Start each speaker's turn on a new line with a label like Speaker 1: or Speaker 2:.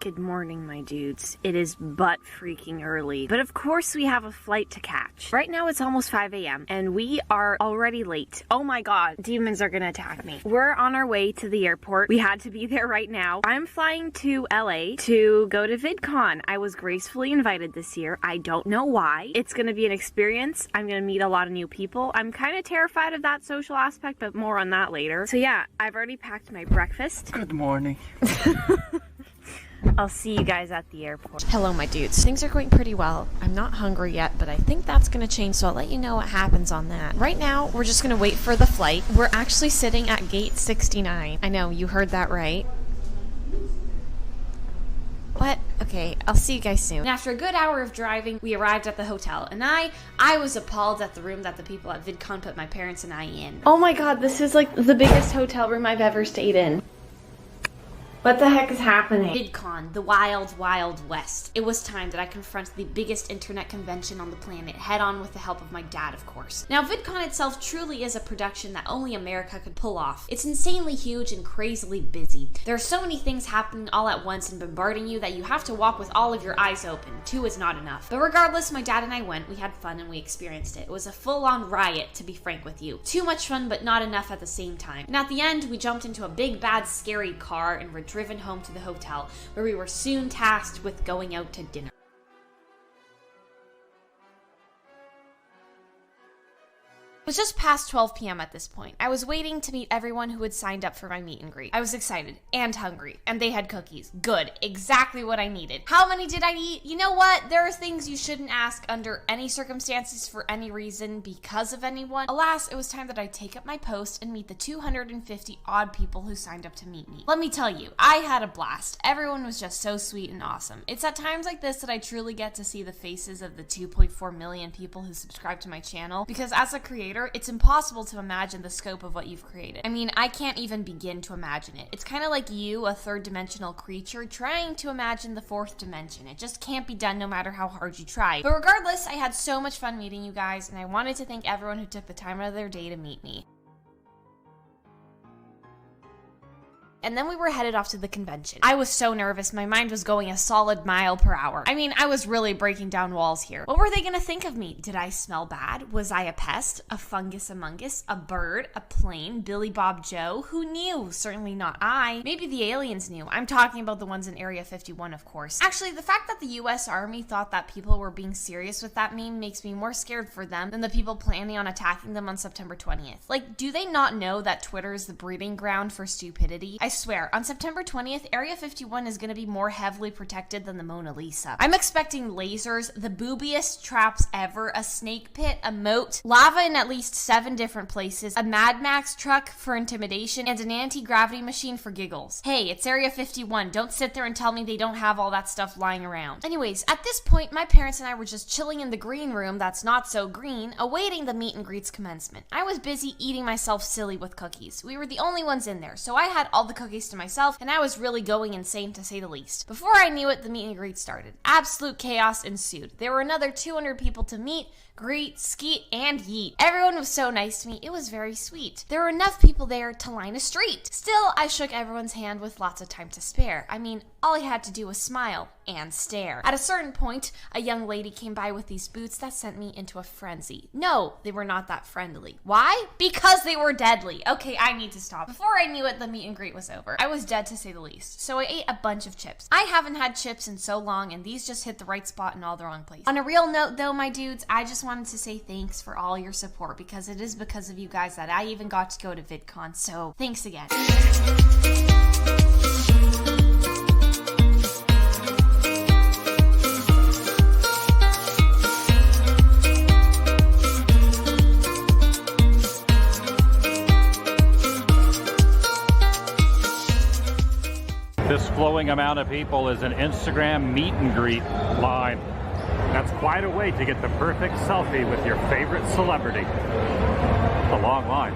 Speaker 1: Good morning, my dudes. It is butt freaking early, but of course we have a flight to catch. Right now it's almost 5 a.m. and we are already late. Oh my god, demons are gonna attack me. We're on our way to the airport. We had to be there right now. I'm flying to LA to go to VidCon. I was gracefully invited this year. I don't know why. It's gonna be an experience. I'm gonna meet a lot of new people. I'm kind of terrified of that social aspect, but more on that later. So yeah, I've already packed my breakfast.
Speaker 2: Good morning.
Speaker 1: I'll see you guys at the airport.
Speaker 3: Hello, my dudes. Things are going pretty well. I'm not hungry yet, but I think that's gonna change, so I'll let you know what happens on that. Right now, we're just gonna wait for the flight. We're actually sitting at gate 69. I know, you heard that right. What? Okay, I'll see you guys soon. And after a good hour of driving, we arrived at the hotel, and I was appalled at the room that the people at VidCon put my parents and I in.
Speaker 1: Oh my god, this is like the biggest hotel room I've ever stayed in. What the heck is happening?
Speaker 3: VidCon, the wild, wild west. It was time that I confront the biggest internet convention on the planet head on with the help of my dad, of course. Now, VidCon itself truly is a production that only America could pull off. It's insanely huge and crazily busy. There are so many things happening all at once and bombarding you that you have to walk with all of your eyes open. 2 is not enough. But regardless, my dad and I went, we had fun, and we experienced it. It was a full-on riot, to be frank with you. Too much fun, but not enough at the same time. And at the end, we jumped into a big, bad, scary car and were driven home to the hotel, where we were soon tasked with going out to dinner. It was just past 12 p.m. at this point. I was waiting to meet everyone who had signed up for my meet and greet. I was excited and hungry, and they had cookies. Good, exactly what I needed. How many did I eat? You know what? There are things you shouldn't ask under any circumstances for any reason because of anyone. Alas, it was time that I take up my post and meet the 250 odd people who signed up to meet me. Let me tell you, I had a blast. Everyone was just so sweet and awesome. It's at times like this that I truly get to see the faces of the 2.4 million people who subscribe to my channel, because as a creator, it's impossible to imagine the scope of what you've created. I mean, I can't even begin to imagine it. It's kind of like you, a third-dimensional creature, trying to imagine the fourth dimension. It just can't be done no matter how hard you try. But regardless, I had so much fun meeting you guys, and I wanted to thank everyone who took the time out of their day to meet me. And then we were headed off to the convention. I was so nervous, my mind was going a solid mile per hour. I mean, I was really breaking down walls here. What were they gonna think of me? Did I smell bad? Was I a pest? A fungus among us? A bird? A plane? Billy Bob Joe? Who knew? Certainly not I. Maybe the aliens knew. I'm talking about the ones in Area 51, of course. Actually, the fact that the US Army thought that people were being serious with that meme makes me more scared for them than the people planning on attacking them on September 20th. Like, do they not know that Twitter is the breeding ground for stupidity? I swear, on September 20th, Area 51 is going to be more heavily protected than the Mona Lisa. I'm expecting lasers, the boobiest traps ever, a snake pit, a moat, lava in at least 7 different places, a Mad Max truck for intimidation, and an anti-gravity machine for giggles. Hey, it's Area 51. Don't sit there and tell me they don't have all that stuff lying around. Anyways, at this point, my parents and I were just chilling in the green room that's not so green, awaiting the meet and greet's commencement. I was busy eating myself silly with cookies. We were the only ones in there, so I had all the cookies to myself, and I was really going insane, to say the least. Before I knew it, the meet and greet started. Absolute chaos ensued. There were another 200 people to meet, greet, skeet, and yeet. Everyone was so nice to me, it was very sweet. There were enough people there to line a street. Still, I shook everyone's hand with lots of time to spare. I mean, all I had to do was smile and stare. At a certain point, a young lady came by with these boots that sent me into a frenzy. No, they were not that friendly. Why? Because they were deadly. Okay, I need to stop. Before I knew it, the meet and greet was over. I was dead, to say the least, so I ate a bunch of chips. I haven't had chips in so long, and these just hit the right spot in all the wrong places. On a real note though, my dudes, I just wanted to say thanks for all your support, because it is because of you guys that I even got to go to VidCon, so thanks again.
Speaker 4: This flowing amount of people is an Instagram meet and greet line. That's quite a way to get the perfect selfie with your favorite celebrity. It's a long line.